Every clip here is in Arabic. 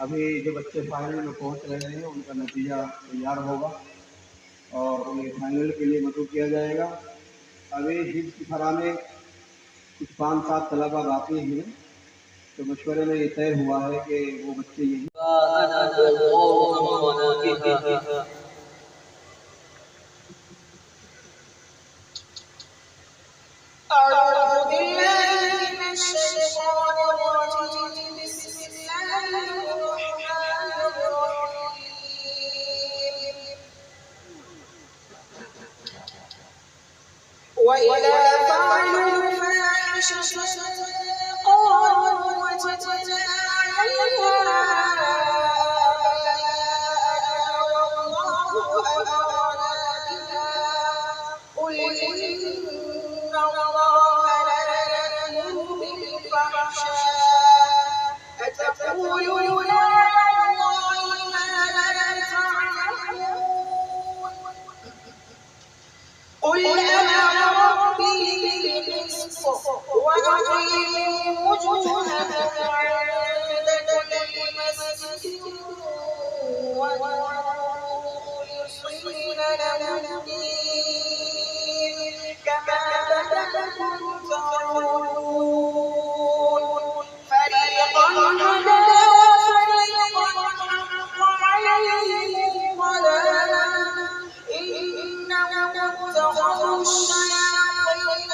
अभी जो बच्चे फाइनल में पहुंच रहे हैं उनका नतीजा तैयार होगा और उन्हें फाइनल के लिए मदऊ किया जाएगा। अभी हिफ्ज़ की फराह में कुछ 5-7 तलबा बाकी हैं, तो मशवरे में ये तय हुआ है कि वो बच्चे यही وإذا فعلوا فاحشة قالوا وجدنا عليها والله أمرنا بها قل إن الله لا يأمر بالفحشاء أتقولون على الله ما لا تعلمون قل أمر ربي بالقسط وأقيموا وجوهكم عند كل مسجد وادعوه مخلصين له الدين كما بدأكم تعودون فريقا هدى وفريقا حق عليهم الضلالة إنهم اتخذوا الشياطين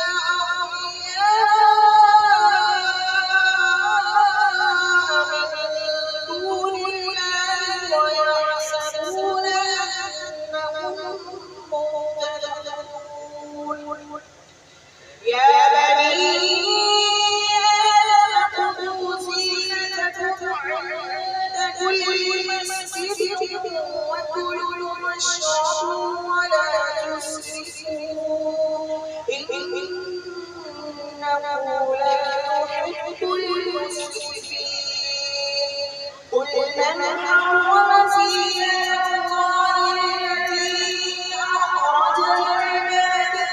أولياء من دون الله ويحسبون أنهم مهتدون يا بني آدم خذوا زينتكم عند كل مسجد وكلوا واشربوا ولا تسرفوا إنه لا يحب المسرفين قل من حرم زينة الله التي أخرج لعباده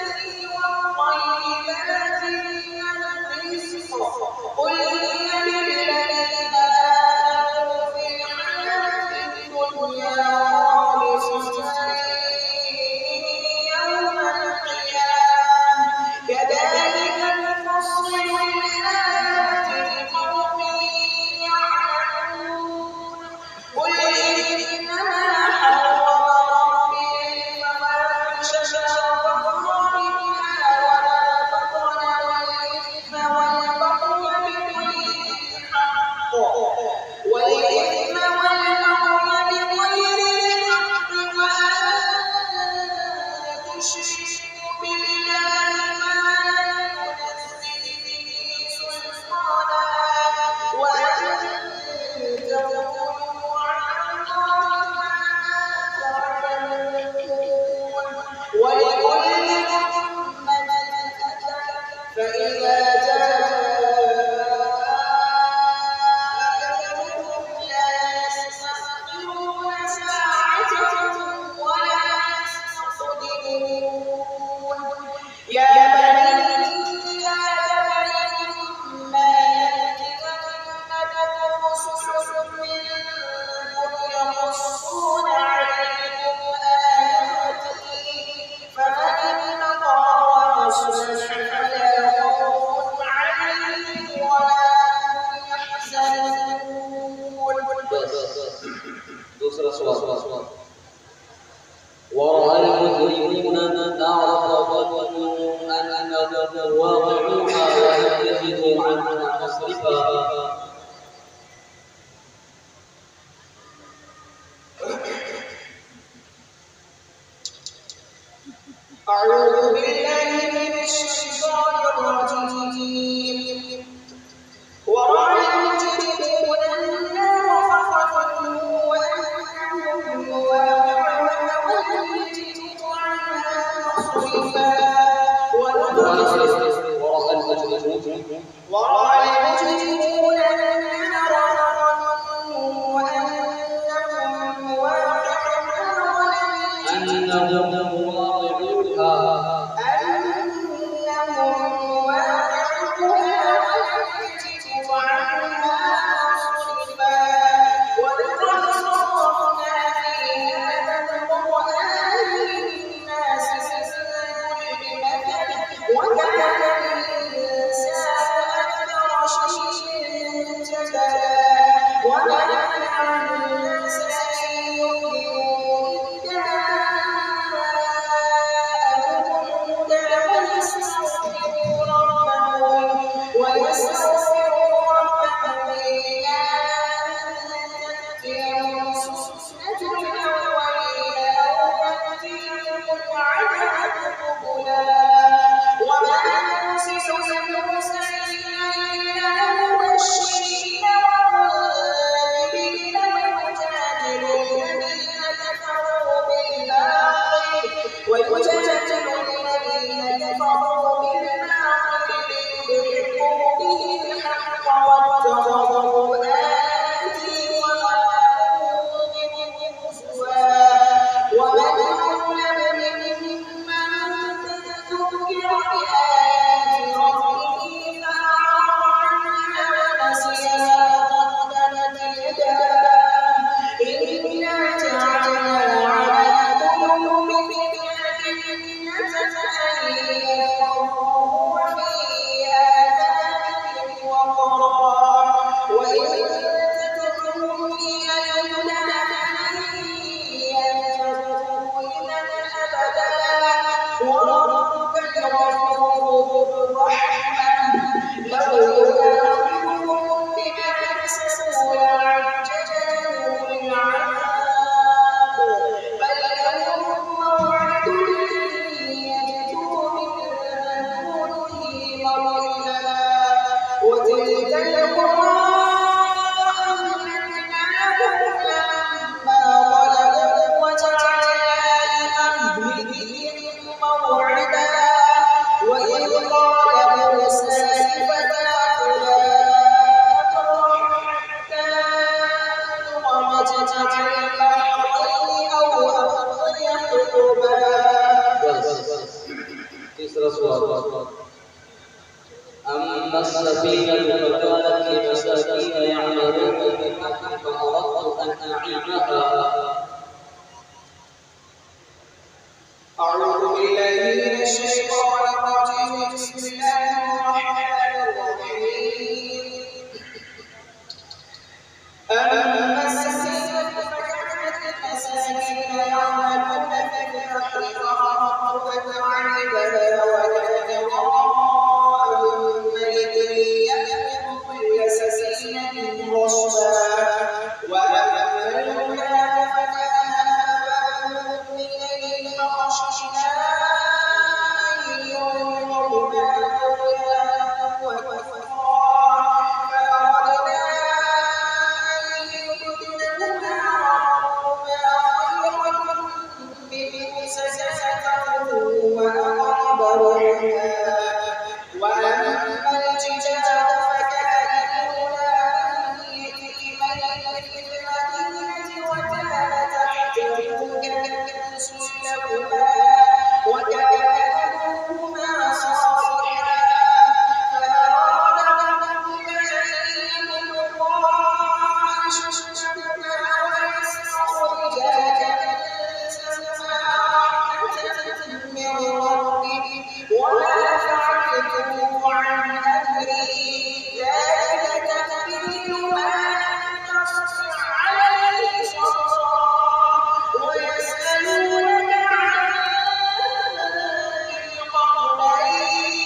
والطيبات من الرزق قل هي للذين آمنوا في الحياة الدنيا خالصة يوم القيامة كذلك نفصل الآيات لقوم يعلمون قل إنما حرم ربي الفواحش ما ظهر منها وما بطن والإثم والبغي بغير الحق وأن تشركوا بالله ما لم ينزل به سلطانا وأن تقولوا على الله ما لا تعلمون ولكل أمة أجل فإذا أجلهم لا يستأخرون ساعة ولا يستقدمون يا بني آدم إما يأتينكم رسل منكم يقصون عليكم آياتي فمن اتقى وأصلح فلا خوف عليهم ولا هم يحزنون दूसरा सवाल ورأى المجرمون النار فظنوا أنهم واقعوها ولم يجدوا عنها مصرفا أعوذ بالله من الشيطان الرجيم ورأى المجرمون النار فظنوا أنهم واقعوها ولم يجدوا عنها مصرفا ورأى المجرمون النار فظنوا أنهم واقعوها ولم يجدوا عنها مصرفا والسواد. أما السفينة فكانت لمساكين يعملون في البحر فأردت أن أعيبها. أعوذ بالله من الشيطان الرجيم. بسم الله الرحمن الرحيم. أما السفينة فكانت لمساكين يعملون في البحر فأردت أن أعيبها وكان وراءهم ملك يأخذ كل سفينة غصبا وأما الغلام فكان أباه مؤمنين فخشينا أن يرهقهما طغيانا وكفرا فأردنا أن يبدلهما ربهما خيرا منه زكاة وأقرب رحما. وأما الجدار فكان لغلامين يتيمين في المدينة وكان تحته كنز أبوهما صالحا فأراد ربك أن يبلغا أشدهما ويستخرجا كنزهما رحمة من ربك وما فعلته عن أمري ذلك تأويل ما لم تسطع عليه صبرا. ويسألونك عن ذي القرنين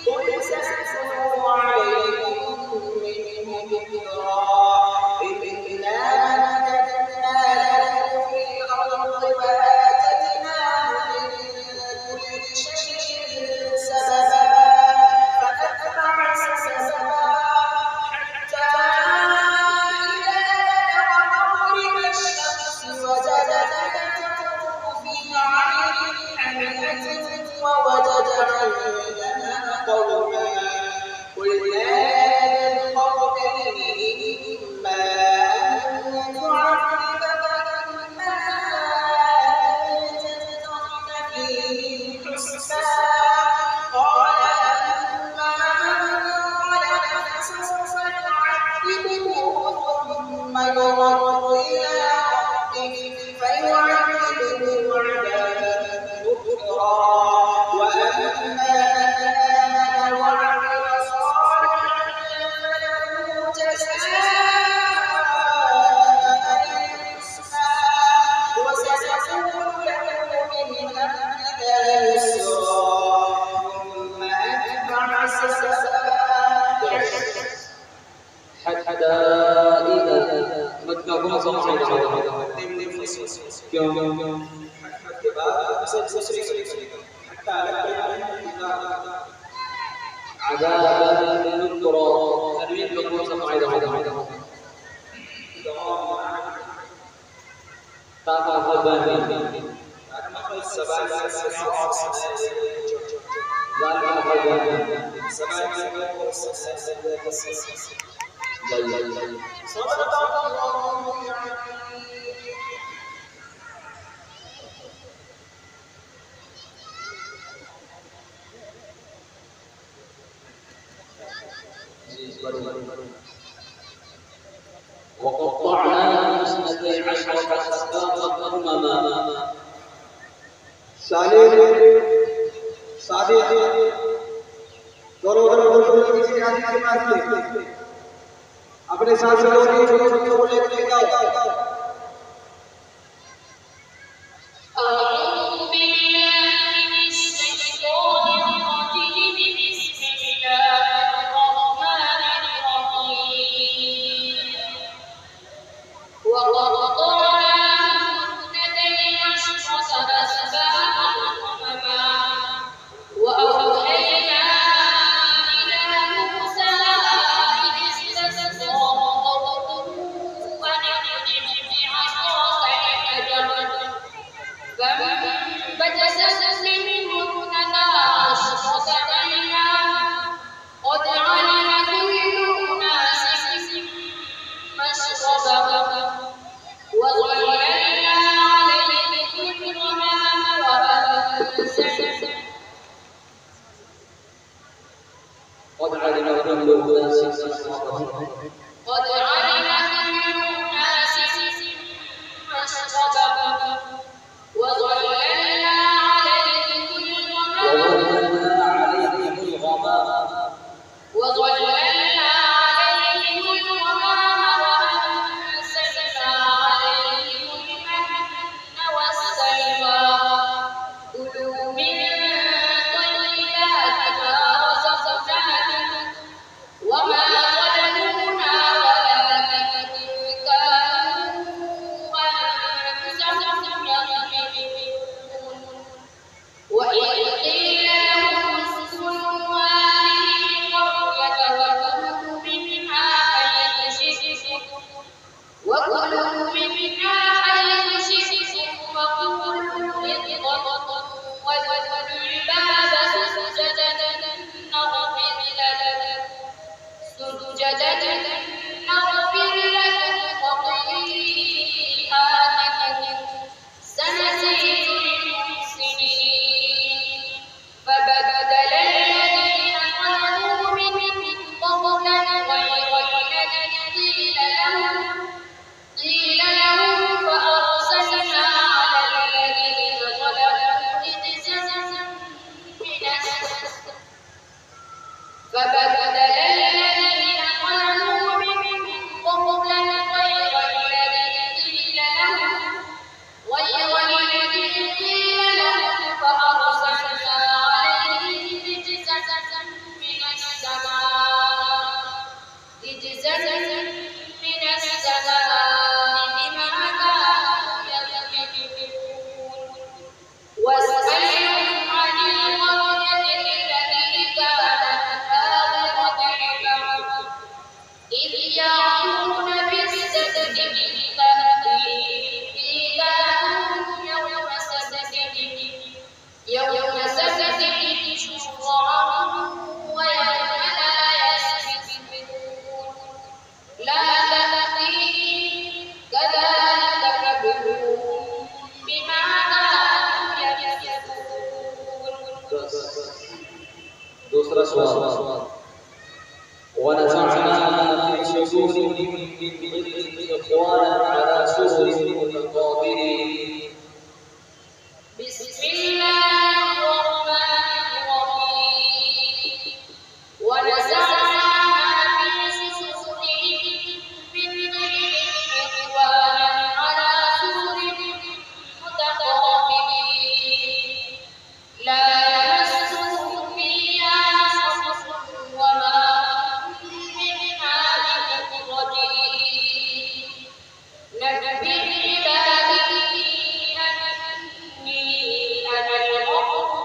قل سأتلو عليكم منه ذكرا. إنا مكنا له في الأرض وآتيناه من كل شيء سببا فأتبع سببا حتى إذا بلغ مغرب الشمس وجدها تغرب في عين حمئة ووجد عندها قوما قلنا يا ذا القرنين إما أن تعذب وإما أن تتخذ فيهم حسنا. قال أما من ظلم فسوف نعذبه ثم يرد إلى ربه فيعذبه عذابا نكرا. وأما من آمن وعمل صالحا فله جزاء الحسنى وسنقول له من أمرنا يسرا. ثم أتبع سببا حتى إذا متكبر صنع كم عذابا نكرا تنوين مكروه صنع وقطعناهم 12 أسباطا أمما. अपने साथ छोटे को लेकर जाओ। قد علم كل أناس مشربهم وظللنا عليهم الغمام وأنزلنا عليهم المن والسلوى كلوا من طيبات ما رزقناكم وما ظلمونا ولكن كانوا أنفسهم يظلمون وإذ قيل لهم اسكنوا هذه القرية وكلوا منها حيث شئتم وقولوا حطة وادخلوا الباب سجدا نغفر لكم خطيئاتكم سنزيد المحسنين فبدل الذين ظلموا منهم قولا غير الذي قيل لهم فأرسلنا على الذين ظلموا رجزا من السماء فبدل الذين ظلموا منهم قولا غير الذي قيل لهم فأرسلنا عليهم رجزا من السماء بما كانوا يكذبون واسألهم عن القرية التي كانت حاضرة البحر إذ يعدون في السبت إذ تأتيهم يوم سبتهم شرعا ويوم لا يسبتون لا تأتيهم كذلك نبلوهم بما كانوا يكسبون. दूसरा सवाल ونزعنا ما في صدورهم من غل إخوانا على سرر متقابلين بسم الله الرحمن الرحيم ونزعنا ما في صدورهم من غل إخوانا على سرر متقابلين لا يمسهم فيها نصب وما هم منها بمخرجين نبئ عبادي أني أنا الغفور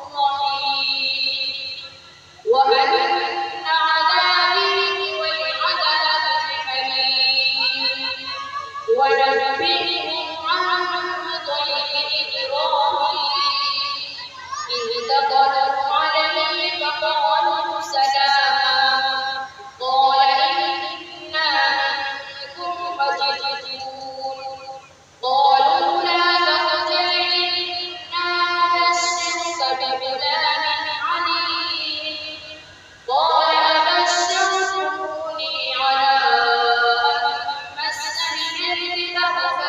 الرحيم وأن عذابي هو العذاب الأليم ونبئهم عن ضيف إبراهيم إذ دخلوا عليه فقالوا سلاما قال إنا منكم وجلون قالوا لا تخجل إنا نبشرك بغلام عليم قال أبشرتموني على أن مسني الكبر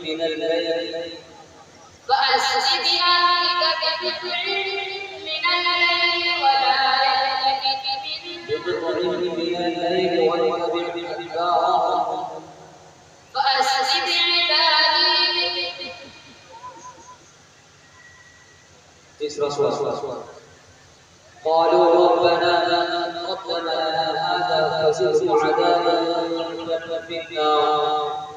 من الليل فأسر بأهلك بقطع من الليل ولا يلتفت من الليل واتبع أدبارهم فأسر بعبادي قالوا ربنا هذا فزده عذابا في النار.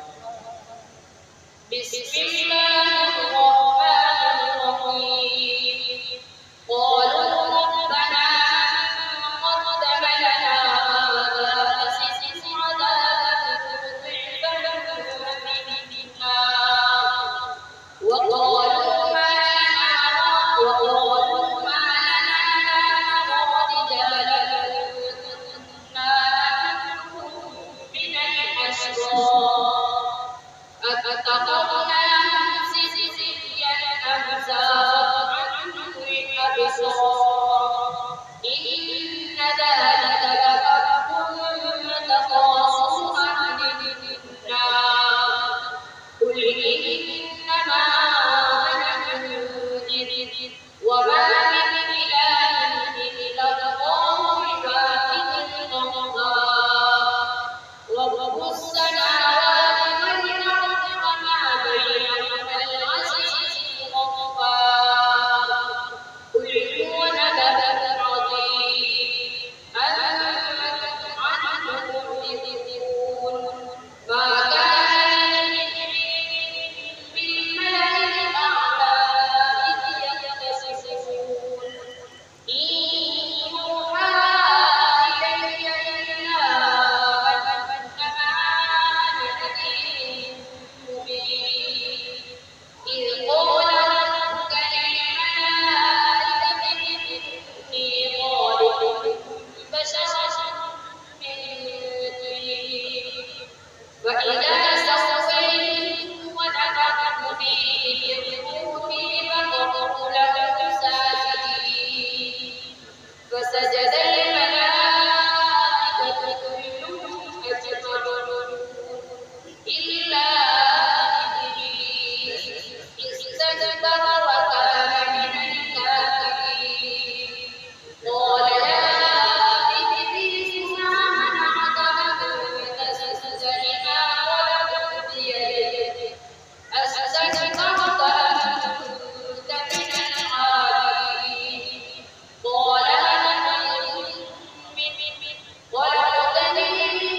بسم الله الرحمن الرحيم قالوا ربنا من قدم لنا هذا فزده عذابا ضعفا في النار وقالوا ما فسجد الملائكة كلهم أجمعون إلا إبليس استكبر وكان من الكافرين قال يا إبليس ما منعك أن تسجد لما خلقت بيدي أستكبرت أم كنت من العالين قال خلقتني من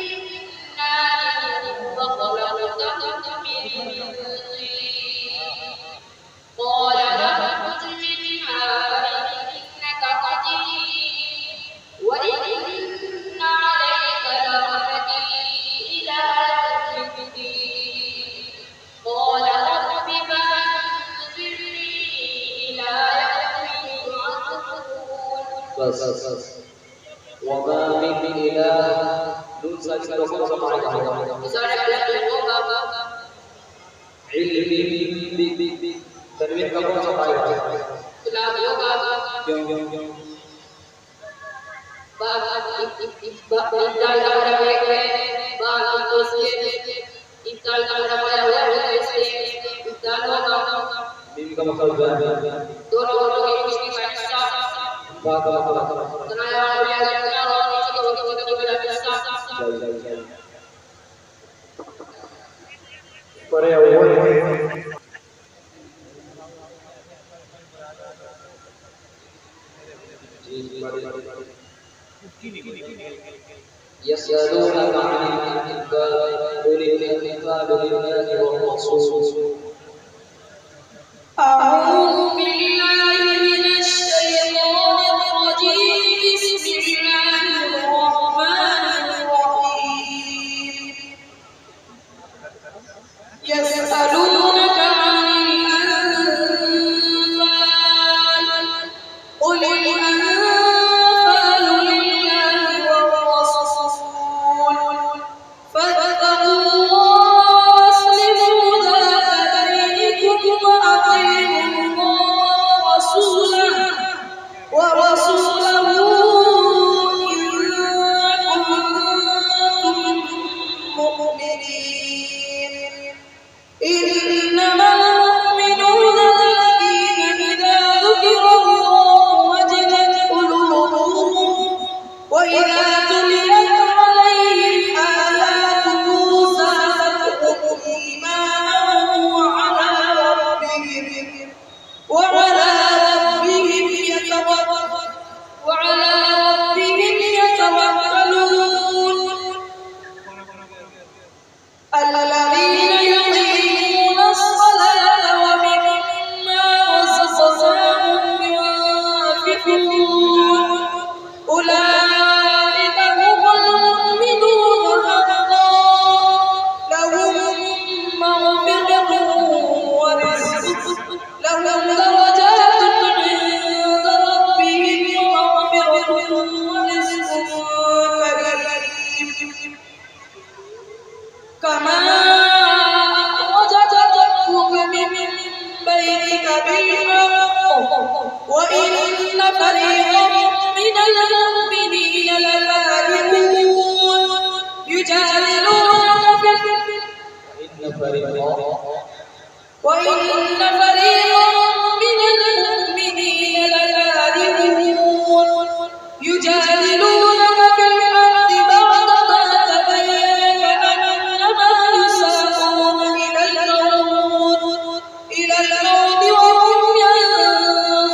نار وخلقته من طين قال فاخرج منها فإنك رجيم وإن عليك لعنتي إلى يوم الدين قال رب فأنظرني إلى يوم يبعثون وما من إله يسألونك عن الأنفال قل الأنفال لله والرسول. أعوذ بالله من الشيطان الرجيم بسم الله الرحمن الرحيم يسألونك عن الأنفال قل الأنفال لله والرسول فاتقوا الله وأصلحوا ذات بينكم وأطيعوا الله ورسوله إن كنتم مؤمنين فريقا من المؤمنين لكارهون يجادلونك وإن فريقا من المؤمنين لكارهون يجادلونك في الحق بعدما تبين كأنما يساقون إلى الموت وهم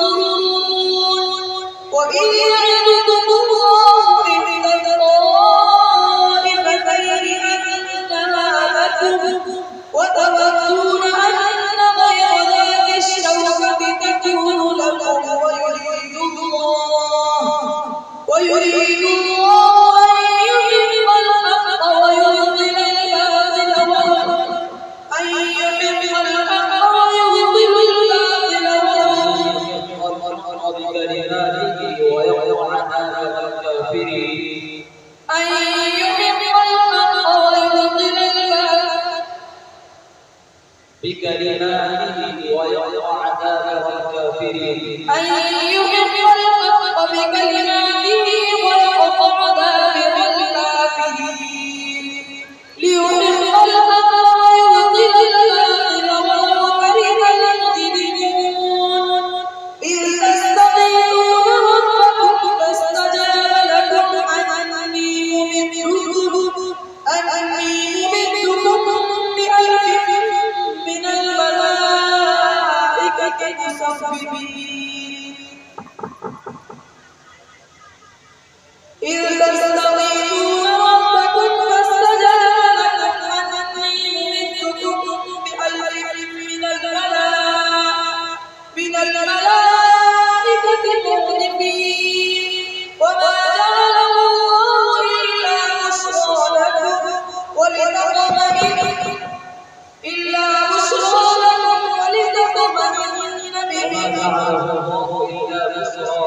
ينظرون وإذ يعدكم الله إحدى الطائفتين أنها لكم وتودون أن غير ذات الشوكة تكون لكم ويريد الله أن يحق الحق ويبطل الباطل بكلماته ويقطع دابر الكافرين أن يحق الحق ويبطل الباطل بكلماته ويقطع دابر الكافرين أن يحق الحق بكلماته ويقطع دابر الكافرين ليحق الحق ويبطل الباطل ولو كره المجرمون إذ تستغيثون ربكم فاستجاب لكم أني ممدكم بألف من الملائكة مسومين إذ تستغيثون ربكم فاستجاب لكم أني ممدكم بألف من الملائكة مردفين وما جعله الله إلا بشرى لكم ولتطمئن به وما جعله الله إلا بشرى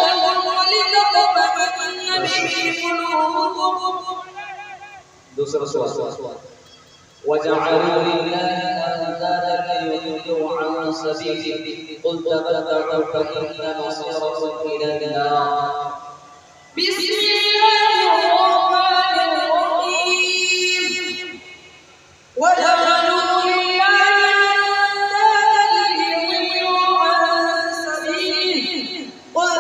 لكم ولتطمئن به قلوبكم دوسرا سؤال وجعلوا لله أندادا ليضلوا عن سبيله قل تمتعوا فإن مصيركم إلى النار بسم الله الرحمن الرحيم وجعلوا لله أندادا ليضلوا عن سبيله قل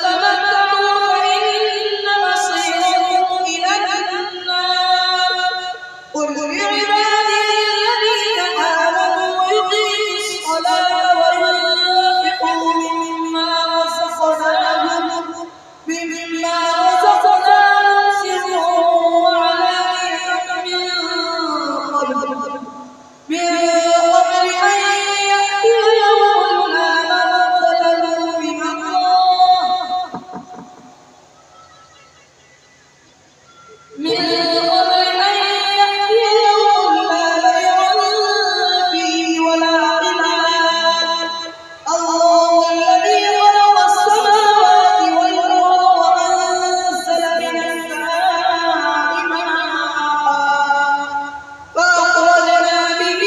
تمتعوا فإن مصيركم إلى النار قل لعبادي الذين آمنوا يقيموا الصلاة وينفقوا مما رزقناهم سرا وعلانية من قبل أن يأتي يوم لا مرد له من الله من قبل أن يأتي يوم لا بيع فيه ولا خلال الله الذي خلق السماوات والأرض وأنزل من السماء ماء فأخرجنا به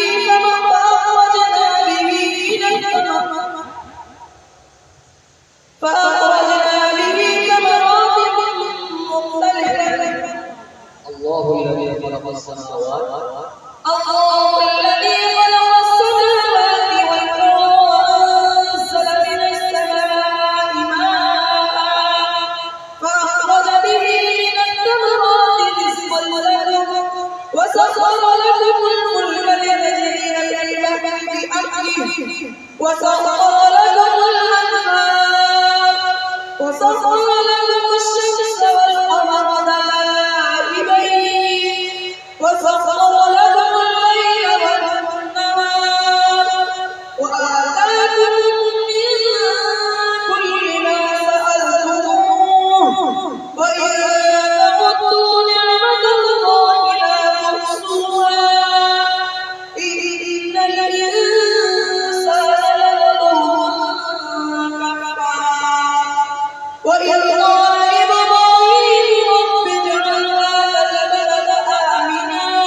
ثمرات مختلفة الله الذي خلق السماوات الله الذي خلق السماوات والأرض وأنزل من السماء ماء فأخرج به من الثمرات رزقا لكم وسخر لكم الفلك لتجري في البحر بأمره وسخر لكم الأنهار وسخر لكم الشمس والقمر دائبين وسخر لكم الليل والنهار وآتاكم من كل ما سألتموه وإن تعدوا نعمة الله لا تحصوها إن الإنسان لظلوم كفار وإذ قال إبراهيم رب اجعل هذا البلد آمنا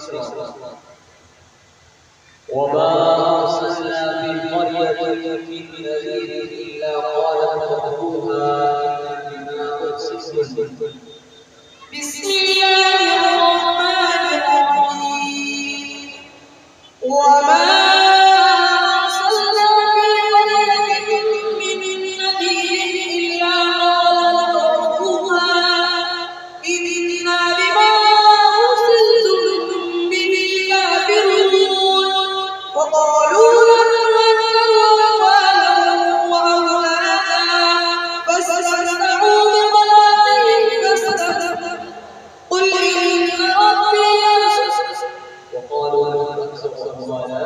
سوال وما أرسلنا في قرية من نذير إلا قال مترفوها إنا بما أرسلتم. بسم الله الرحمن الرحيم وما أرسلنا في قرية من نذير إلا قال مترفوها إنا بما أرسلتم به كافرون وقالوا لن نذر أموالهم وأولادنا فاستمتعوا بخلاقهم فاستمتعوا قل إن ربي وقالوا لن نؤثر أموالنا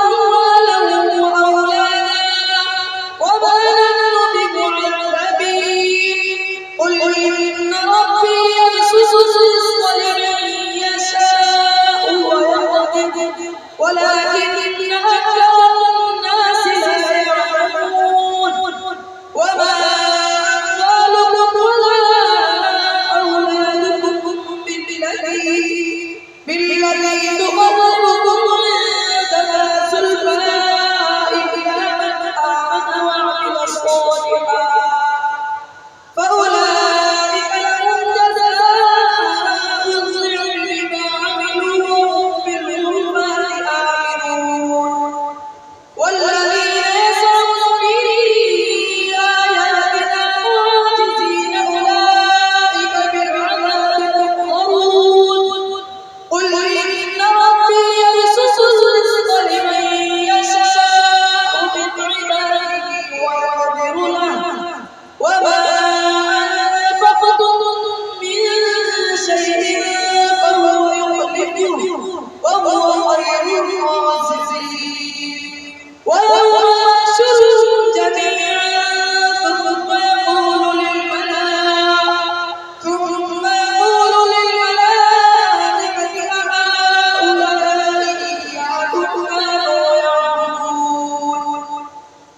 أموالهم وأولادنا وما نحن بمعذبين قل إن ربي يبسط الرزق لمن يشاء ويقدر ولكن أكثر الناس لا يعلمون وما أموالكم ولا أولادكم بالذي تقربكم عندنا زلفى إلا من آمن وعمل صالحا فأولئك لهم جزاء الضعف بما عملوا وهم في الغرفات آمنون والذين يسعون في آياتنا معاجزين أولئك بالعذاب محضرون قل إن ربي يبسط الرزق لمن يشاء من عباده ويقدر له وما أنفقتم من شيء فهو يخلفه وهو خير الرازقين ويوم يحشرهم جميعا ثم يقول للملائكة أهؤلاء إياكم كانوا يعبدون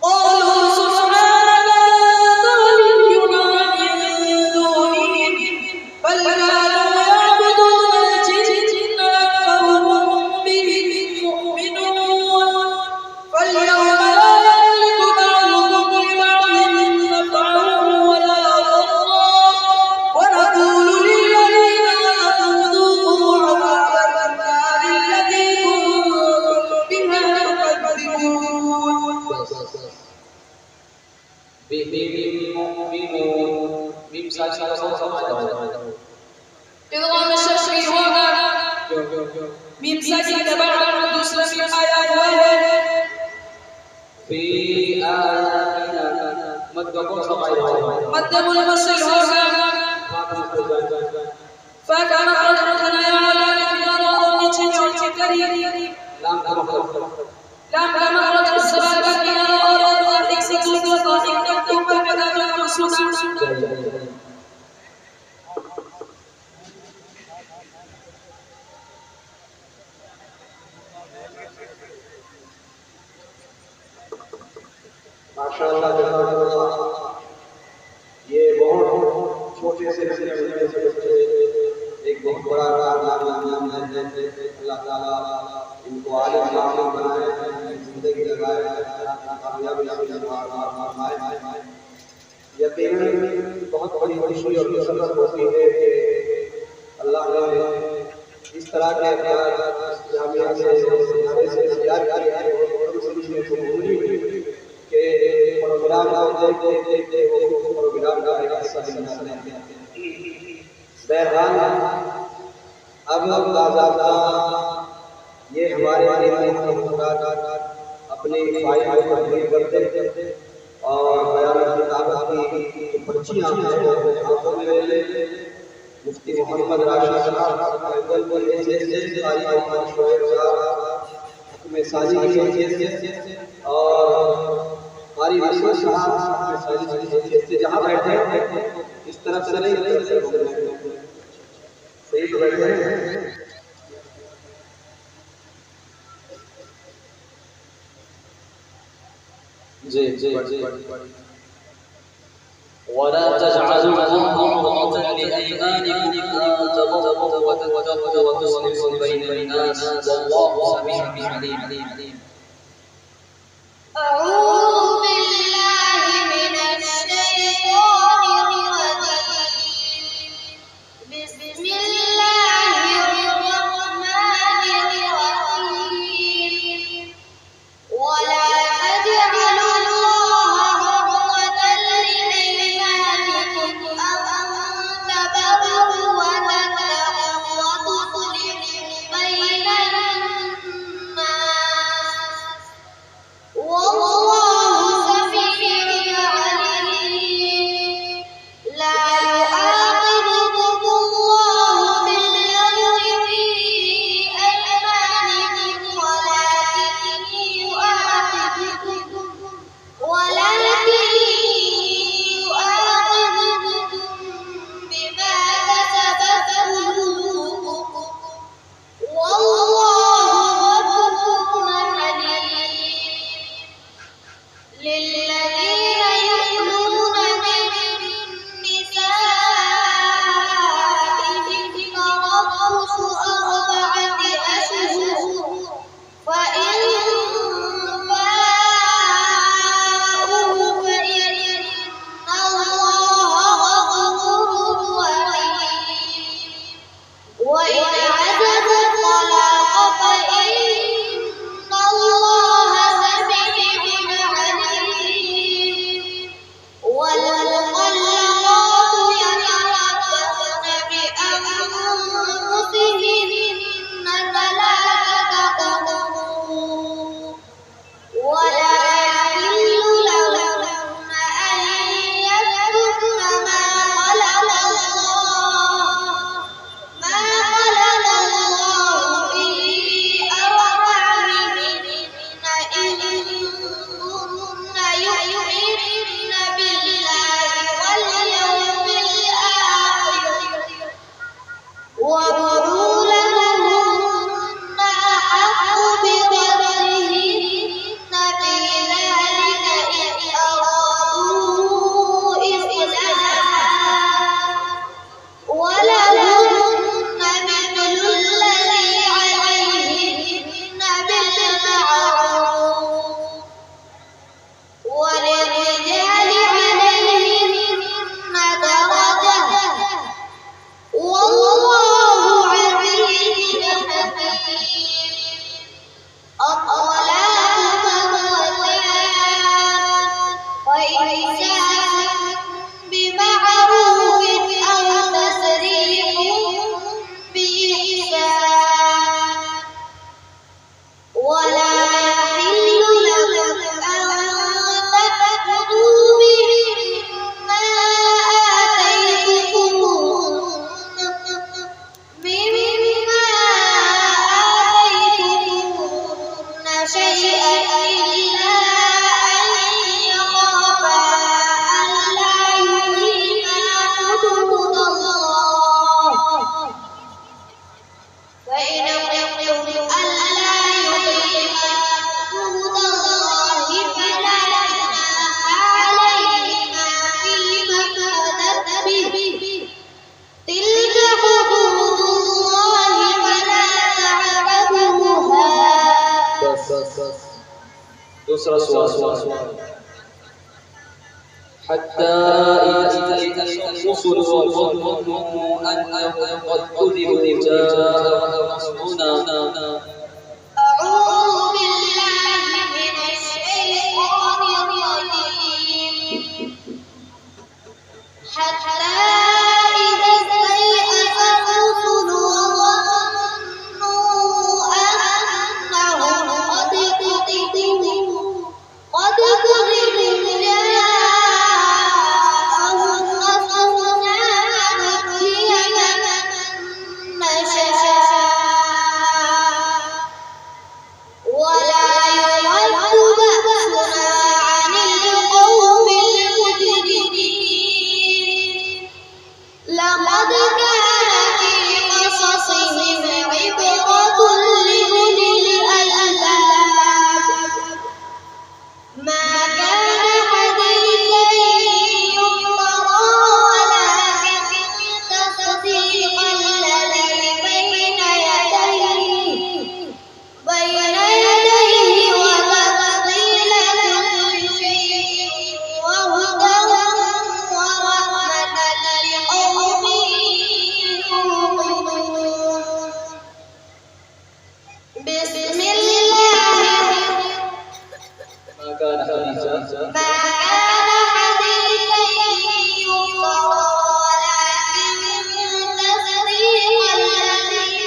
قالوا سبحانك أنت ولينا من دونهم بل كانوا يعبدون الجن أكثرهم بهم مؤمنون فاليوم لا يملك بعضكم لبعض نفعا ولا ضرا ونقول للذين ظلموا ذوقوا عذاب النار التي كنتم بها تكذبون ميم ساكنة إدغام الشفوي هنا ميم ساكنة بعد دوسرة في الآيات وهي في آياتنا مدكم صبايا قدموا المصير هنا فكان قدرتنا على نبينا ونجي كريم لم أرد السبب إلى أراد إكسكت وطائم وكذا مسلم माशाअल्लाह ये बहुत छोटे से एक बहुत बड़ा नाम है। अल्लाह ताला इनको आलिम इमाम बनाए, जिंदगी लगाए, कामयाबी फरमाए। यकीनन बहुत बड़ी खुशी और मुसरत होती है कि अल्लाह ने इस तरह के जामिया से तैयार किया है कि प्रोग्राम देखते वो प्रोग्राम का एक हिस्सा बनते हैं। बहरहाल अब बाज़ाब्ता ये हमारे अपनी फाइल को तब्दील करते और बयान किताबत की पर्चियाँ मुफ्ती मोहम्मद राशिद साहब में साजी और कारी रसूल साहब जहाँ बैठे इस तरफ से नहीं सही तो बैठे हैं। जी जी ولا تجعلوا الله عرضة لأيمانكم أن تبروا وتتقوا وتصلحوا بين الناس والله سميع عليم. أعوذ بالله من الشيطان الرجيم. بسم الله الرحمن الرحيم. ولا تجعلوا الله عرضة لأيمانكم أن تبروا وتتقوا وتصلحوا بين الناس والله سميع عليم. لا يؤاخذكم الله باللغو في أيمانكم ولكن يؤاخذكم بما كسبت قلوبكم والله غفور حليم. للذين يؤلون من نسائهم تربص 4 أشهر فإن فاءوا فإن الله غفور رحيم. وإن عزموا الطلاق فإن الله سميع عليم. والمطلقات يتربصن بأنفسهن 3 قروء ولا يحل لهن أن يكتمن ما خلق الله في أرحامهن إن كن يؤمن بالله واليوم الآخر وبعولتهن أحق بردهن في ذلك إن أرادوا إصلاحا ولهن مثل الذي عليهن بالمعروف وللرجال عليهن درجة والله عزيز حكيم. الطلاق مرتان فإمساك بمعروف أو تسريح بإحسان. ولا يحل لكم أن تأخذوا مما آتيتموهن شيئا إلا أن يخافا ألا يقيما حدود الله. فإن خفتم ألا يقيما حدود الله فلا جناح عليهما فيما افتدت به. تلك حدود الله فلا تعتدوها. दूसरा सवाल حتى إذا استيأس الرسل وظنوا أنهم قد كذبوا جاءهم نصرنا أعوذ بالله من الشيطان الرجيم. حتى إذا استيأس الرسل وظنوا أنهم قد كذبوا جاءهم نصرنا نجي من نشاء كان حديثا ما كان حديثا يفترى ولكن تصديق الذي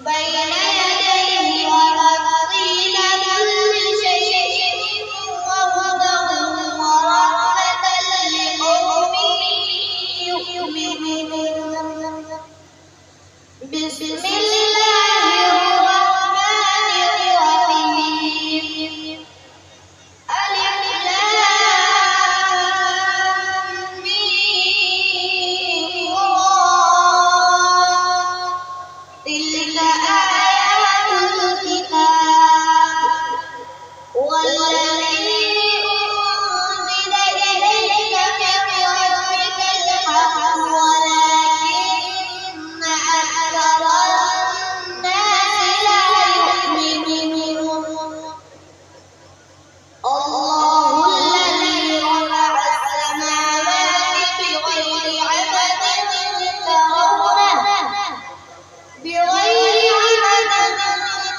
بين يديه وتفصيل كل شيء وهدى ورحمة لقوم يؤمنون. بسم الله الرحمن الرحيم. ألف لام ميم تلك آيات الكتاب والذي أنزل إليك من ربك الحق ولكن أكثر الناس لا يؤمنون. الله الذي رفع السماوات بغير عمد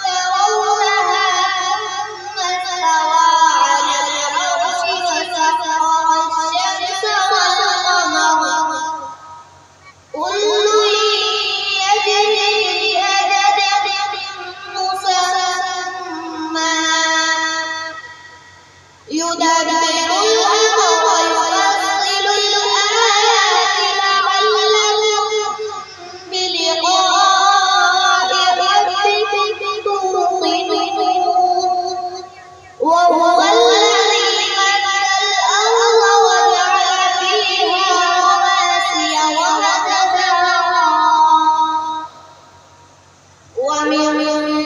ترونها ثم استوى على العرش وسخر الشمس والقمر كل يجري بأجل مسمى يدبر الأمر ويفصل الآيات لعلكم بلقاء ربكم توقنون. وهو الذي مد الأرض وجعل فيها رواسي وأنهارا ومن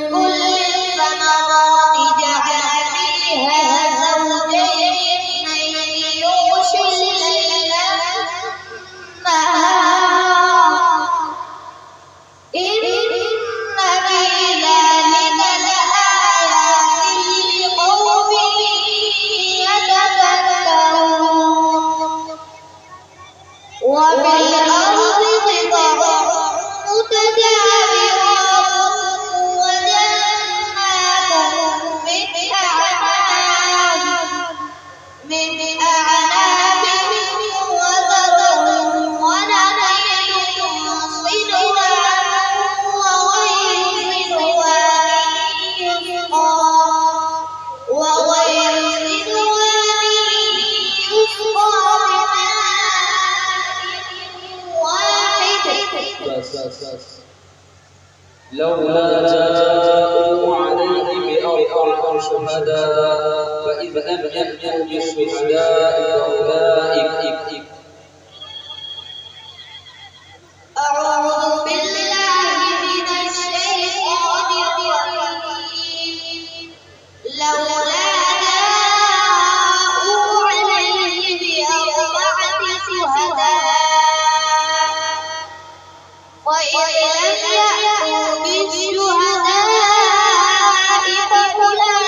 كل الثمرات جعل فيها زوجين اثنين يغشي الليل النهار إن في ذلك لآيات لقوم يتفكرون. وفي الأرض قطع متجاورات وجنات من أعناب وزرع ونخيل صنوان وغير صنوان يسقى بماء واحد لولا جاءوا عليه بأربع شهداء فإذ لم يأتوا بالشهداء فأولئك أعوذ بالله من الشيطان الرجيم. لولا جاءوا عليه بأربعة شهداء وإذ لم يأتوا بالشهداء فأولئك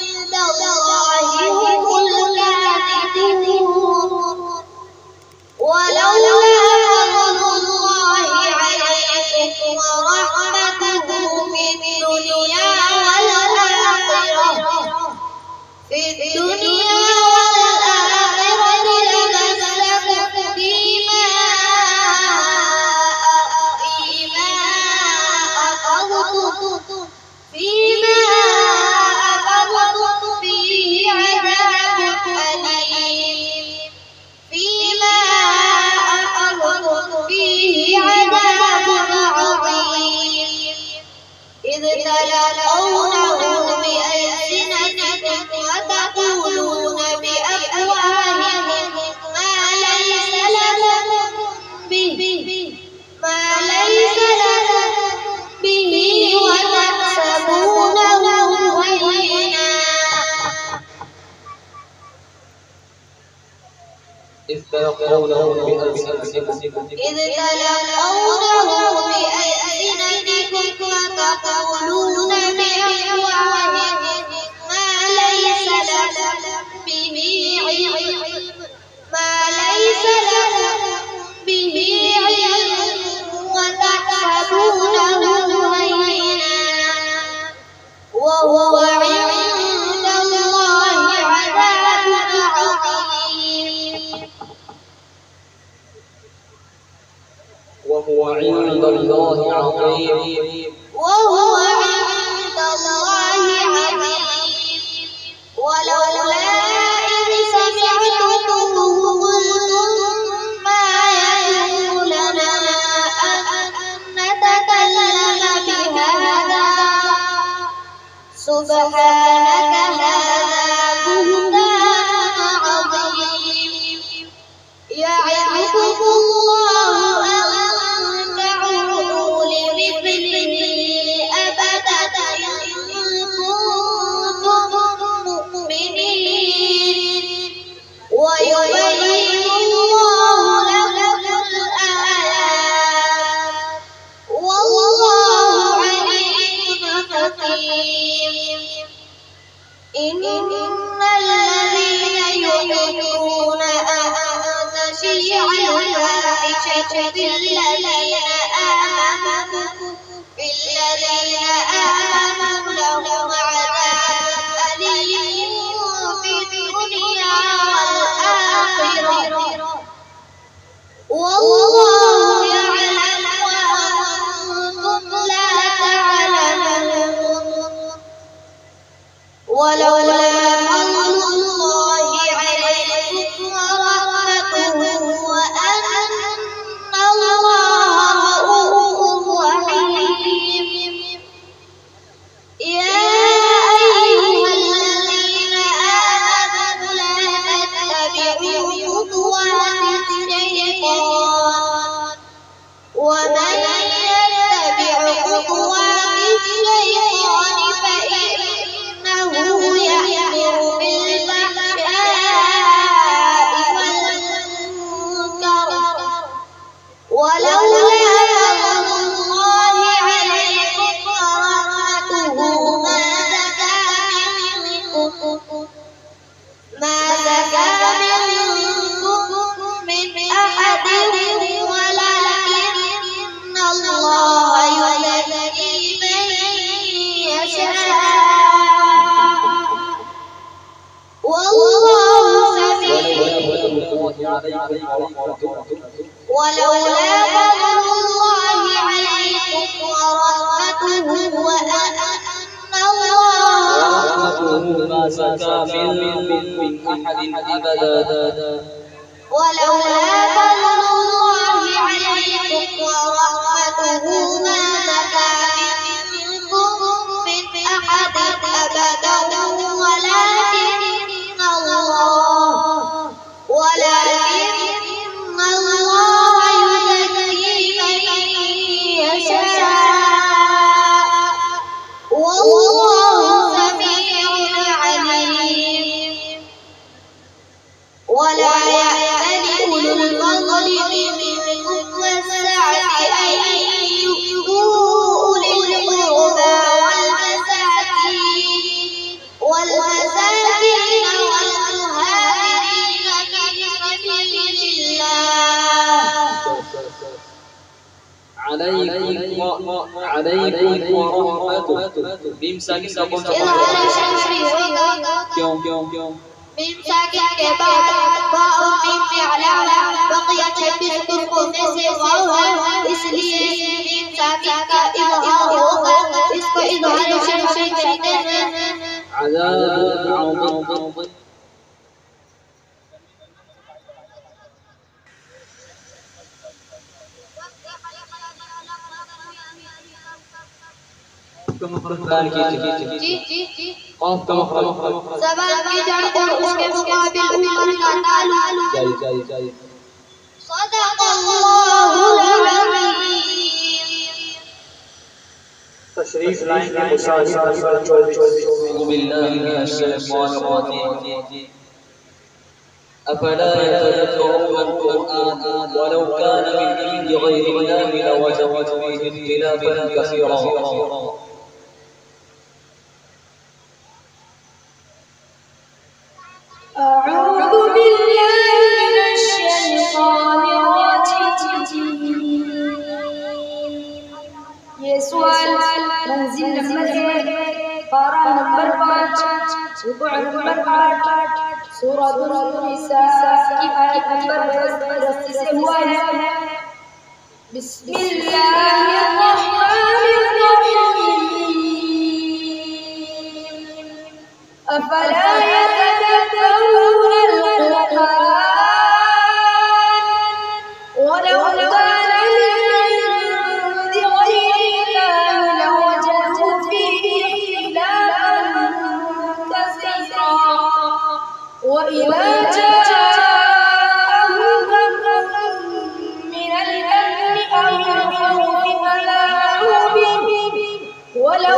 عند الله هم الكاذبون. ولولا فضل الله عليكم ورحمته في الدنيا والآخرة لمسكم فيما أخذتم فيه عذاب أليم. إذ تلقونه بألسنتكم وتقولون بأفواهكم ما ليس لكم به وتحسبونه هينا. إذ تلقونه بألسنتكم وتقولون بأفواهكم ما ليس لكم به علم وتحسبونه هينا سبحانك هذا بهتان عظيم يعظكم الله أن تعودوا لمثله أبدا إن كنتم مؤمنين ويبين الله لكم الآيات والله عليم حكيم إن الذين يحبون أن تشيع الفاحشة في الذين آمنوا لهم عذاب أليم في الدنيا والآخرة والله يعلم وأنتم لا تعلمون ولولا فضل الله عليكم ورحمته وأن الله رؤوف رحيم يا أيها الذين آمنوا لا تتبعوا خطوات الشيطان ومن يتبع خطوات الشيطان فإنه يأمر بالفحشاء والمنكر ولولا فضل الله عليكم ورحمته ما زكى منكم من أحد ولكن الله يزكي من يشاء والله سميع ولولا فضل الله عليكم ورحمته وأن الله ما زكى منكم من أحد أبدا ولولا فضل الله عليكم ورحمته ما زكى منكم من أحد أبدا ولكن الله يزكي من يشاء والله سميع عليم ولا يأتل أولو الفضل منكم والسعة أن يؤتوا أولي القربى والمساكين والمهاجرين في سبيل الله عليكم ورحمته بإمساك سقوط क्यों من ساكن के बाद बाओ मीम में अलावा बकिया 26 तुर्कों में से वाव है इसलिए मीम साकिन का इज़हार होगा इसको इज़हार शर्फी कहते हैं عذاب عظيم जी قاف का मखरज ज़बान की जड़ और उसके मुकाबिल ऊपर का तालुक जाई सदक़ल्लाहुल अज़ीम तशरीफ लाएंगे मुसाहिब नंबर 24 أعوذ بالله من الشيطان الرجيم أفلا يتذكرون القرآن ولو كان من عند غير الله لوجدوا فيه اختلافا كثيرا أعوذ بالله من الشيطان الرجيم ये सवाल मंजिल नंबर 1 पारा नंबर 5 रुकू नंबर 8 सूरह निसा की आयत नंबर 80 से हुआ है बिस्मिल्लाहिर्रहमानिर्रहीम अफला यतदब्बरून القرآن ولو كان من عند غير الله لوجدوا فيه اختلافا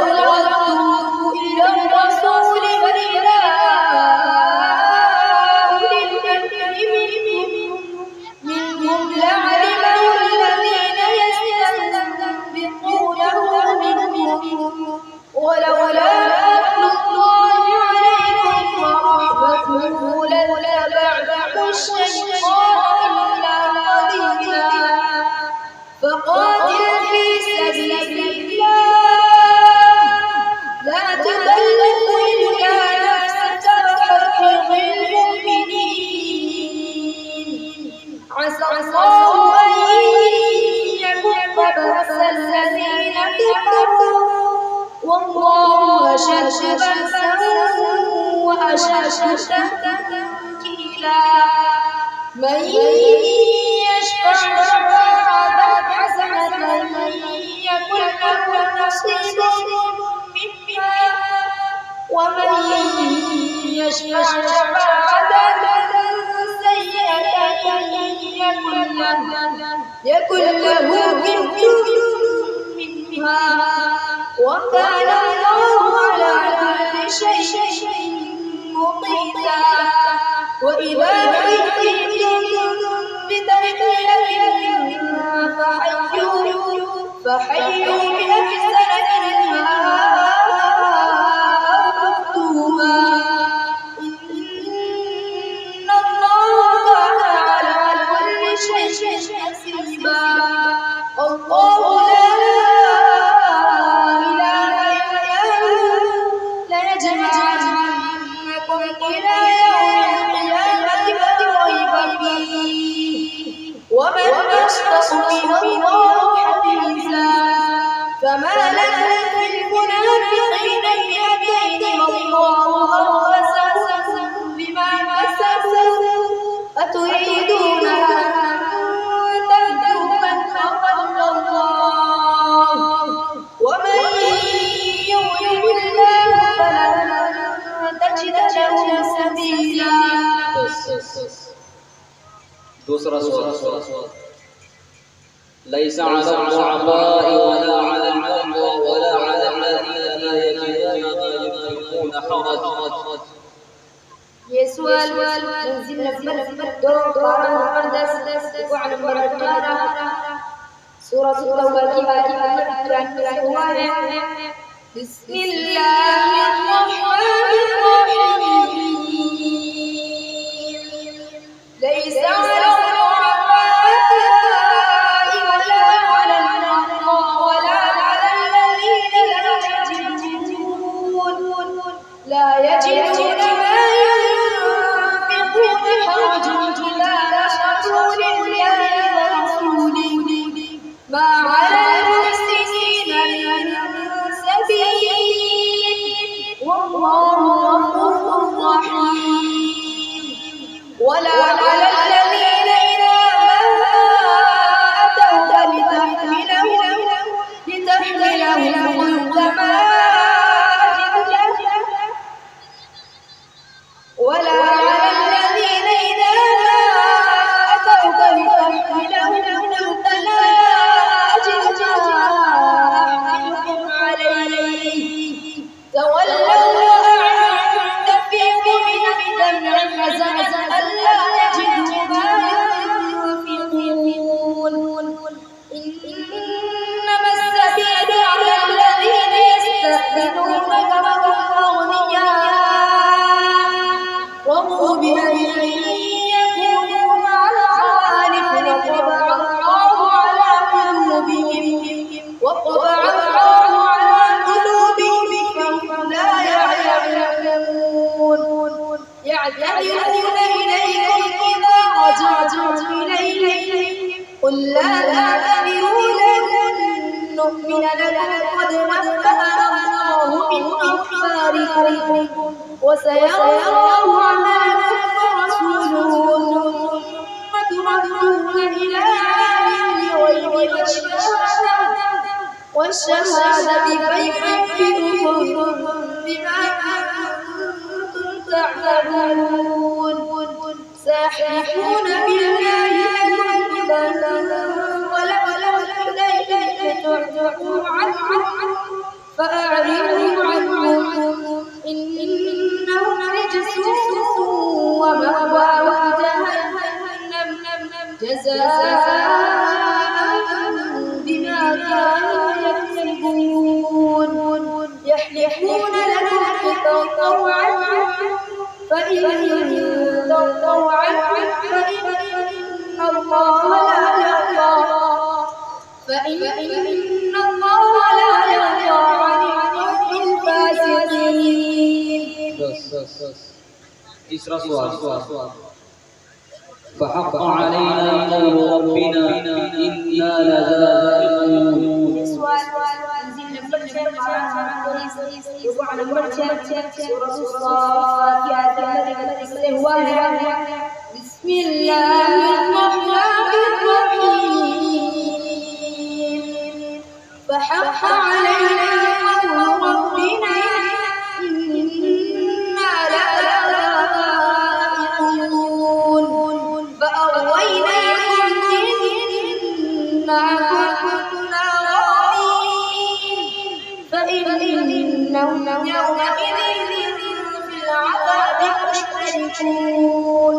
ولولا ردوا إلى الرسول وإلى أولي الأمر منهم لعلمه الذين يستنبطونه منهم ولولا فضل الله عليكم ورحمته لاتبعتم الشيطان إلا قليلا فقاتل في سبيل الله لا تكلف إلا نفسك وحرض المؤمنين عسى الله أن يكف بأس الذين كفروا والله أشد بأسا وأشد تنكيلا من يشفع شفاعة حسنة يكن له نصيب منها ومن يشفع شفاعة سيئة يكن له كفل منها وكان الله على كل شيء مقيتا وإذا حييتم بتحية فحيوا بأحسن منها ردوها إن الله كان على كل شيء حسيبا الله لا إله إلا هو ليجمعنكم إلى يوم القيامة ريب فيه ومن أصدق من الله حديثا فما لنا في المنافقين فئتين والله أركسهم بما كسبوا أتريدون أن تهدوا من أضل الله ومن يضلل الله فلن تجد له سبيلا. दूसरा सवाल ليس على الضعفاء ولا على المرضى ولا على الذين لا يجدون ما ينفقون حرج. ये सवाल मंजिल नंबर 2 12 नंबर 10 दुआ नंबर 18 सूरह तौबा की आयत नंबर 93 हुआ है बिस्मिल्लाहिर्रहमानिर्रहीम ليس على الضعفاء ولا على المرضى ولا على الذين لا يجدون ما ينفقون حرج إذا نصحوا لله ورسوله ما على المحسنين من سبيل والله غفور رحيم ولا على الذين إذا ما أتوك لتحملهم قلت ما أجد لك ولا على الذين إذا ما أتوك لتحملهم قلت لا أجد ما أحملكم عليه تولوا وأعينك في قلوبهم الحزن ألا يجدوا ما ينفقون إنما السبيل على الذين يستأذنونك وهم أغنياء رضوا بأن يكونوا مع الخوالف وطبع الله على قلوبهم فهم لا يعلمون يعتذرون إليكم إذا رجعتم إليهم قل لا تعتذروا لن نؤمن لكم قد نبأنا الله من أخباركم وسيرى الله عملكم ورسوله ثم تردون إلى عالم الغيب والشهادة فينبئكم بما كنتم تعملون سيحلفون بالله لكم ولو إليك تعرضوا عنهم فأعرضوا عنهم إنهم رجس ومأواهم جهنم جزاء بما كانوا يكسبون يحلفون لكم لترضوا عنهم فإن ترضوا عنهم فإن الله لا يرضى عن القوم الفاسقين. तीसरा सवाल فحق علينا قول ربنا إنا لذائقون. بسم الله الرحمن الرحيم فحق علينا قول ربنا إنا لذائقون فأغويناكم إنا كنا غاوين فإنهم يومئذ في العذاب مشتركون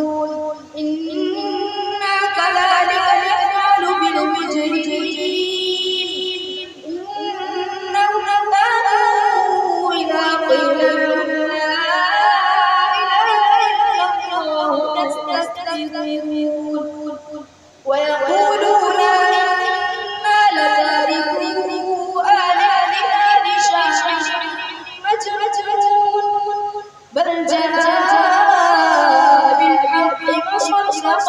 إنا كذلك نفعل بالمجرمين إنهم كانوا إذا قيل لهم لا إله إلا الله يستكبرون ويقولون إنا لتاركو آلهتنا لشاعر مجنون بل جاء بالحق وصدق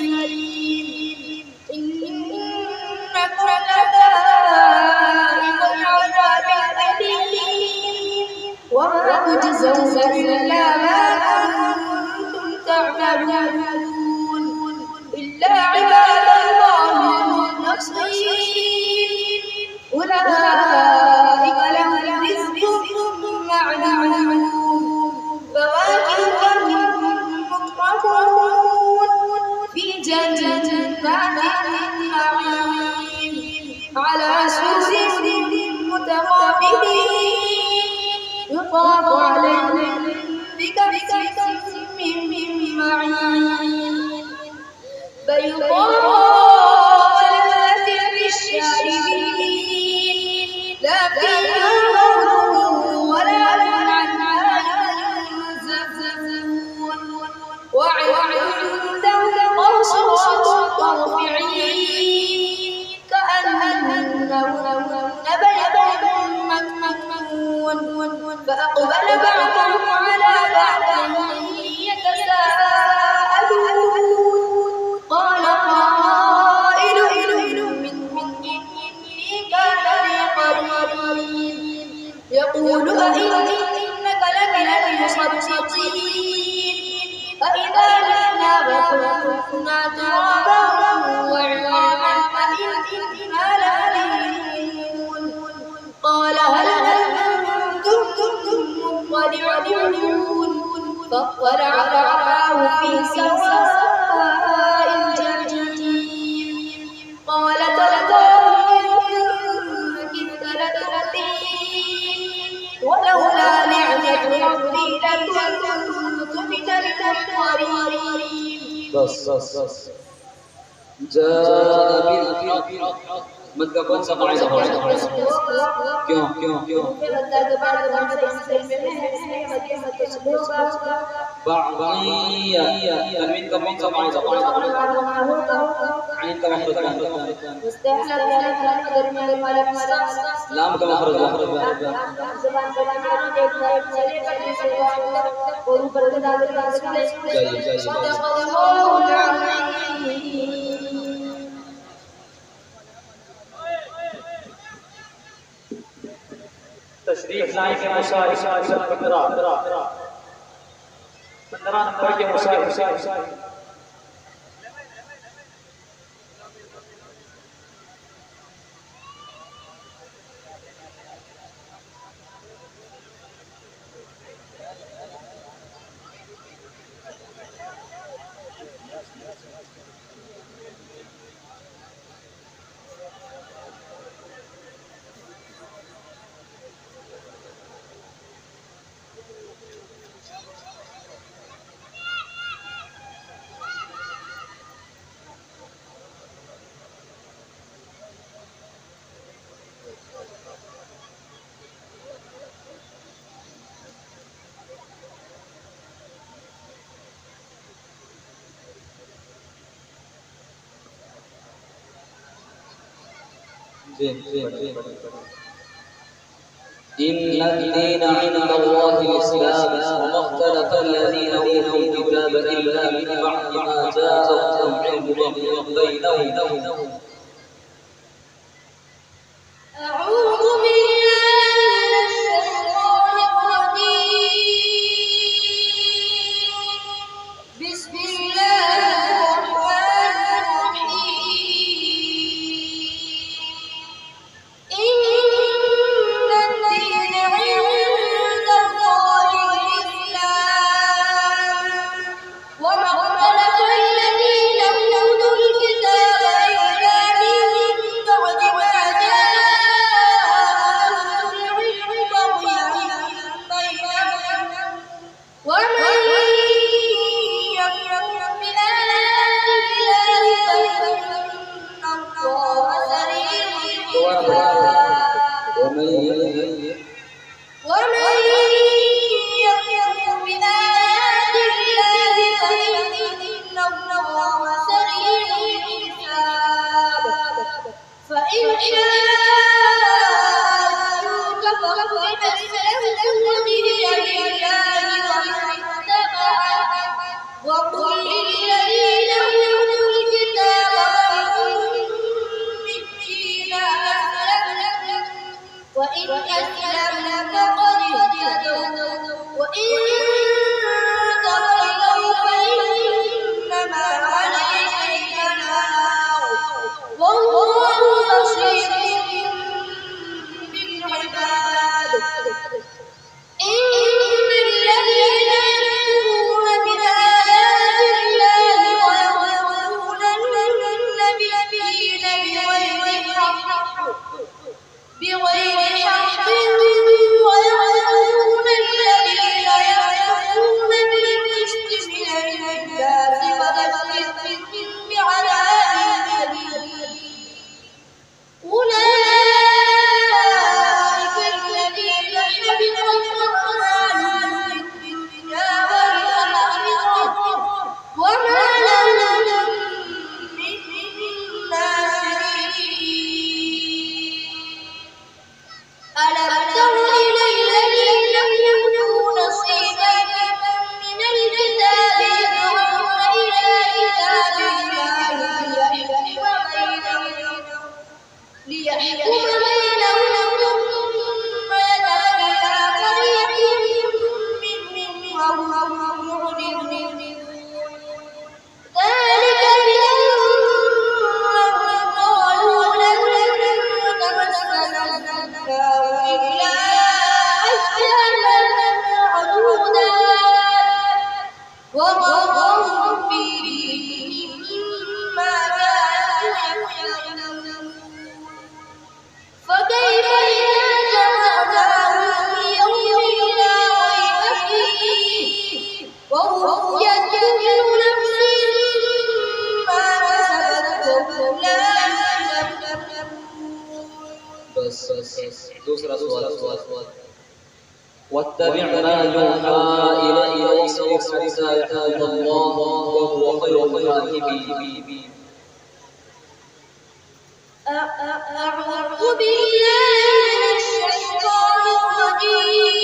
المرسلين إنكم لذائقو العذاب الأليم وما تجزون إلا ما كنتم تعملون إلا عباد الله المخلصين أولئك لهم رزق معلوم فواكه مكرمون في جنات النعيم على سرر متقابلين يطاف عليهم بكأس من معين بيضاء لذة للشاربين لا فيها غول ولا هم عنها ينزفون وعندهم قاصرات الطرف عين كأنهن بيض مكنون فأقبل بعضهم على بعض يتساءلون قال قائل منهم إني كان لي قرين يقول أئنك لمن المصدقين أإذا متنا وكنا ترابا وعظاما أإنا لمدينون قال هل أنتم مطلعون فاطلع فرآه في سواء الجحيم قال تالله إن كدت لتردين ولولا نعمة ربي لكنت من المحضرين. बस جاء بالحق मत का कौन सा कायदा है क्यों بعضية तनवीन का कौन सा कायदा عين का मखरज लाम का मखरज तशरीफ लाए के मुसाहिब 15 नंबर के मुसाहिब إن الدين عند الله الإسلام وما اختلف الذين أوتوا الكتاب إلا من بعد ما جاءهم العلم بينهم. أعوذ بالله من الشيطان الرجيم. بسم الله الرحمن الرحيم. إن الدين عند الله الإسلام وما اختلف الذين أوتوا الكتاب إلا من بعد ما جاءهم العلم بغيا بينهم ومن يكفر بآيات الله فإن الله سريع الحساب ومن يكفر بآيات الله فإن الله سريع الحساب فإن حاجوك فقل أسلمت وجهي لله ومن اتبعني وقل للذين أوتوا الكتاب والأميين أسلمتم وإن أسلموا فقد اهتدوا وإن تولوا فإنما عليك البلاغ والله بصير بالعباد. إن الذين يكفرون بآيات الله ويقتلون النبيين بغير حق ويقتلون الذين يأمرون بالقسط من الناس فبشرهم بعذاب أليم. أولئك الذين حبطت أعمالهم في الدنيا والآخرة وما لهم من ناصرين. ألم تر إلى الذين أوتوا نصيبا من الكتاب يدعون إلى كتاب الله ليحكم بينهم ثم يتولى فريق منهم وهم معرضون. ذلك بأنهم قالوا لن تمسنا النار إلا أياما معدودات وغرهم في دينهم ما كانوا يعلمون. فكيف إذا جمعناهم ليوم لا ريب فيه ووفيت كل نفس ما كسبت وهم لا يظلمون. بس دوسرا سؤال واتبع ما يوحى إليك واصبر حتى يحكم الله وهو خير الحاكمين. أعوذ بالله من الشيطان الرجيم.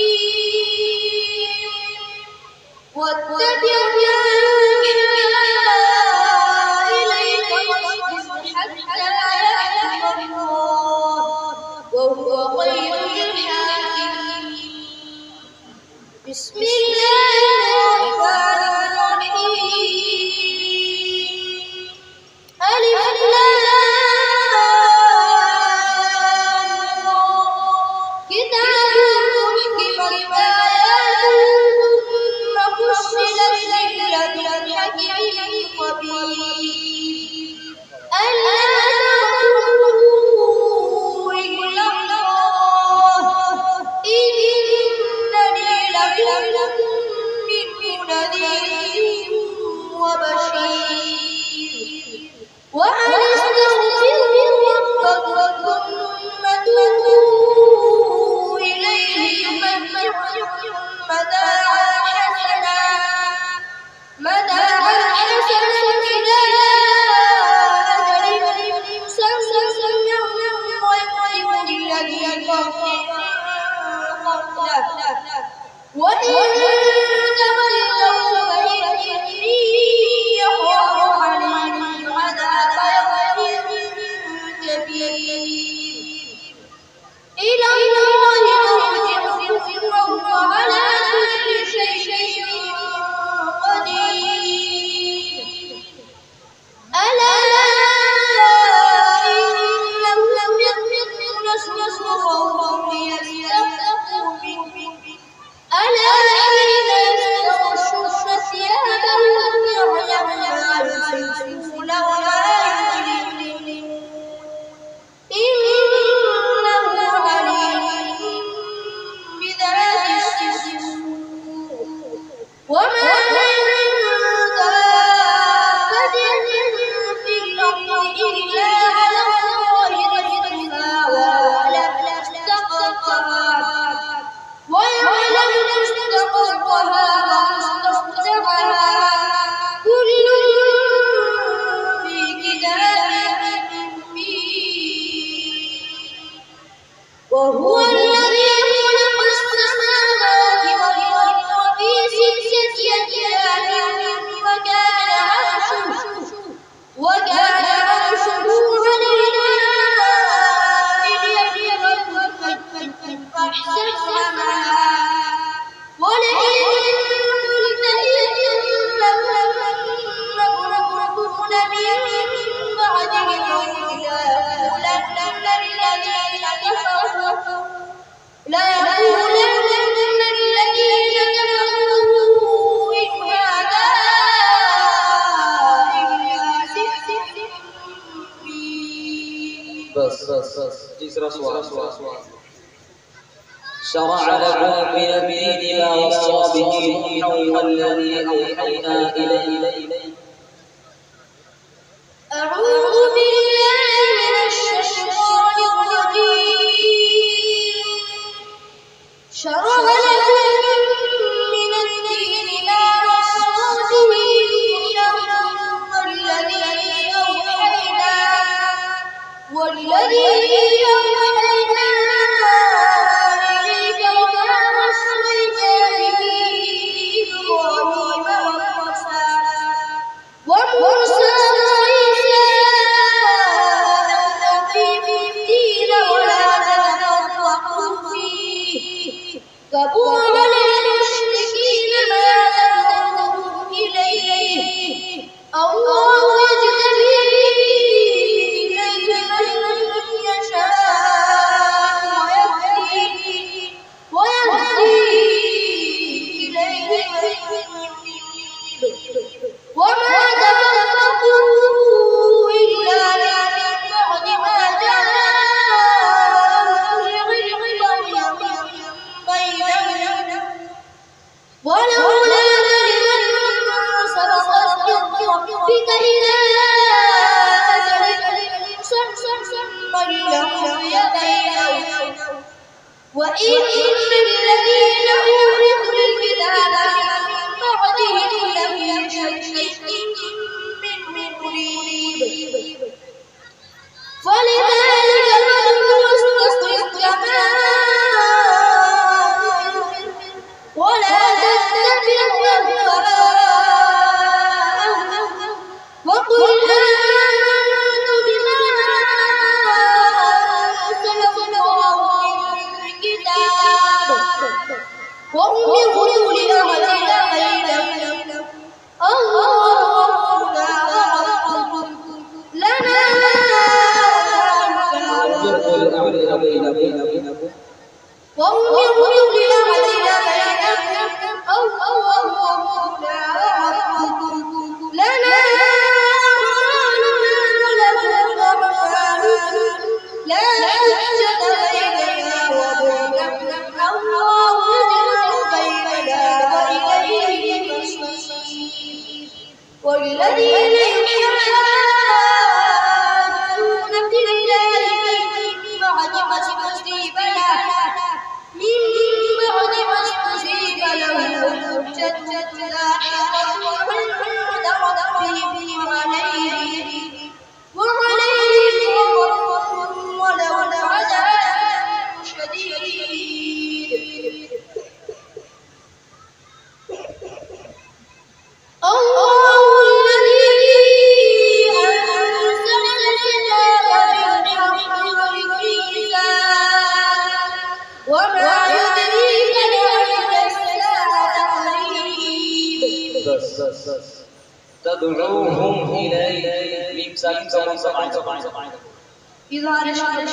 واتبع ما يوحى إليك واصبر حتى يحكم الله وهو خير الحاكمين. بسم الله الرحمن الرحيم. ألف لام كتاب أحكمت آياته ثم فصلت من لدن حكيم خبير. ألا تعبدوا إلا الله إنني لكم منه نذير وبشير. وأن استغفروا ربكم ثم توبوا إليه يمتعكم متاعا حسنا إلى أجل مسمى وإن تولوا فإني أخاف عليكم عذاب يوم كبير إلى الله مرجعكم وهو على كل شيء قدير ألا إنهم يملكون رسولهم ليستخفوا منه ألا حين يستغشون ثيابهم يعلم ما يسرون وما يعلنون إنه عليم بذات الصدور وما من دابة في الأرض إلا على الله رزقها ويعلم مستقرها ومستودعها كل في كتاب مبين وهو الذي خلق السماوات والأرض في 6 أيام وكان عرشه على الماء ليبلوكم أحسن ولئن قلت إنهم مبعوثون من بعده ليقولن الذين كفروا إن هذا إلا سحر مبين. بس تيسرا سؤال شرع لكم من الدين ما وصى به نوحا والذي أوحينا إليه أعوذ بالله من الشيطان الرجيم شرع لكم من الدين ما وصى به نوحا والذي أوحينا إليك وما وصينا به إبراهيم وموسى وعيسى أن أقيموا الدين ولا تتفرقوا فيه كبر على المشركين ما تدعوهم إليه الله يجتبي إليه من يشاء ويهدي إليه من ينيب وما تفرقوا إلا من بعد ما جاءهم العلم بينهم ولولا كلمة سبقت من ربك إلى أجل مسمى لقضي بينهم وإن الذين أورثوا الكتاب من بعدهم لفي شك منه مريب فلذلك فادع واستقم كما ولا تتبع أهواءهم وقل آمنت بما أنزل الله من كتاب وأمرت لأهل بينهم الله ربنا وربكم لنا وأمرت لأهل بينهم الله ربنا وربكم لنا أعمالنا ولكم لا حجة بيننا وبينكم الله يجمع بيننا وإليه المصير والذين يحاجون في الله من بعد ما استجيب له الحجة داحضة عند ربهم وعليهم غضب ولهم عذاب شديد تدعوهم إليه ميم ساكن ساكن سماعي إظهار شفوي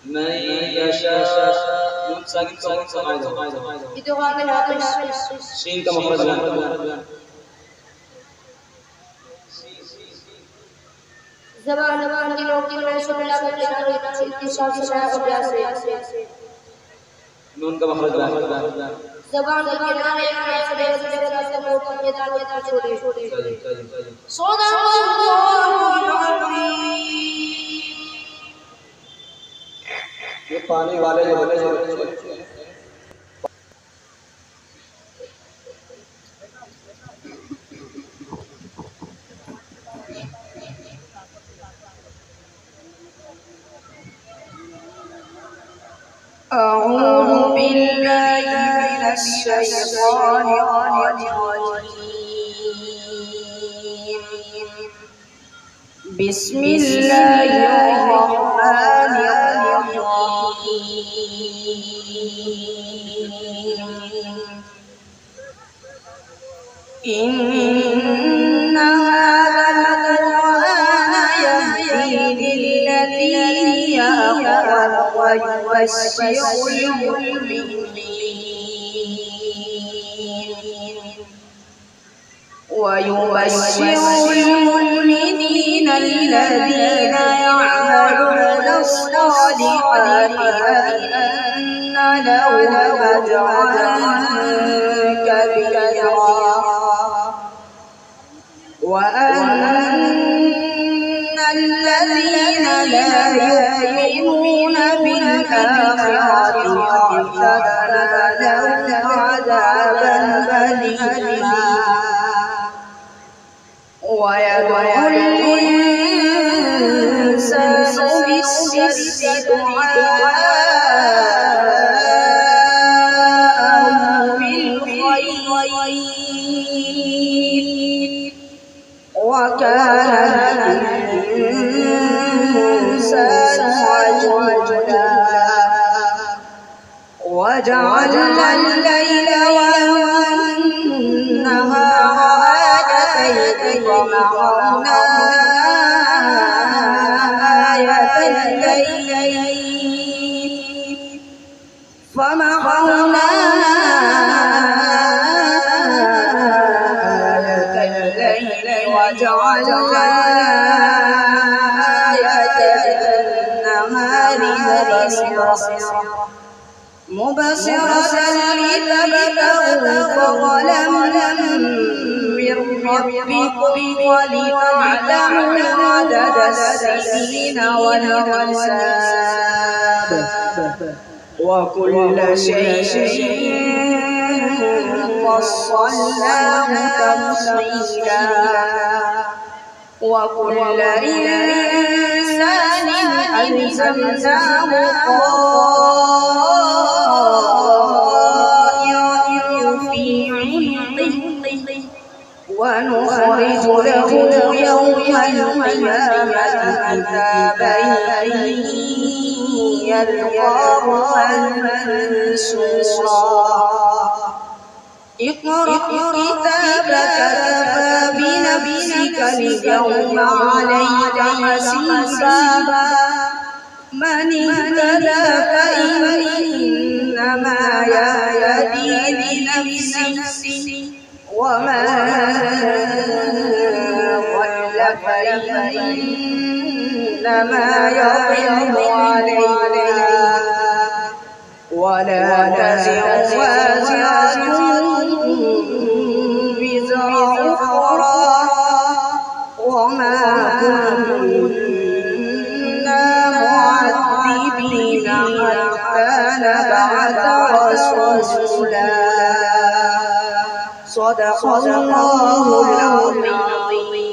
من يشاء نون ساكن ساكن سماعي إدغام ناقص شين का मखरज बयान زبان की लोग की लोग सुनला करने की साफ सफाई अभ्यास है नून का मखरज बयान जबान के किनारे किनारे से रास्ते मोड़ के मैदान में छोड़े सोदा ये पानी वाले जो होते हैं أعوذ بالله من الشيطان الرجيم بسم الله الرحمن الرحيم إن هذا القرآن يهدي للتي هي أقوم ويبشر المؤمنين الذين يعملون الصالحات أن لهم أجرا كبيرا وأن الذين لا يؤمنون بالآخرة أعتدنا لهم عذابا أليما ويدعو الإنسان بالشر دعاءه بالخير وكان الإنسان عجولا وجعلنا الليل والنهار آيتين ومحونا آية الليل فمحونا آية الليل وجعلنا آية النهار مبصرة لتبتغوا فضلا من ربكم ولتعلموا عدد السنين والحساب وكل شيء فصلناه تفصيلا وكل إنسان ألزمناه طائره في عنقه ونخرج له يوم القيامة كتابا يلقاه منشورا اقرأ كتابك كفى بنفسك اليوم عليك حسيبا من اهتدى فإنما يهتدي لنفسه ومن ضل فإنما يضل عليها ولا تزر وازرة وزر أخرى وما كنا معذبين حتى نبعث رسولا صدق الله العظيم.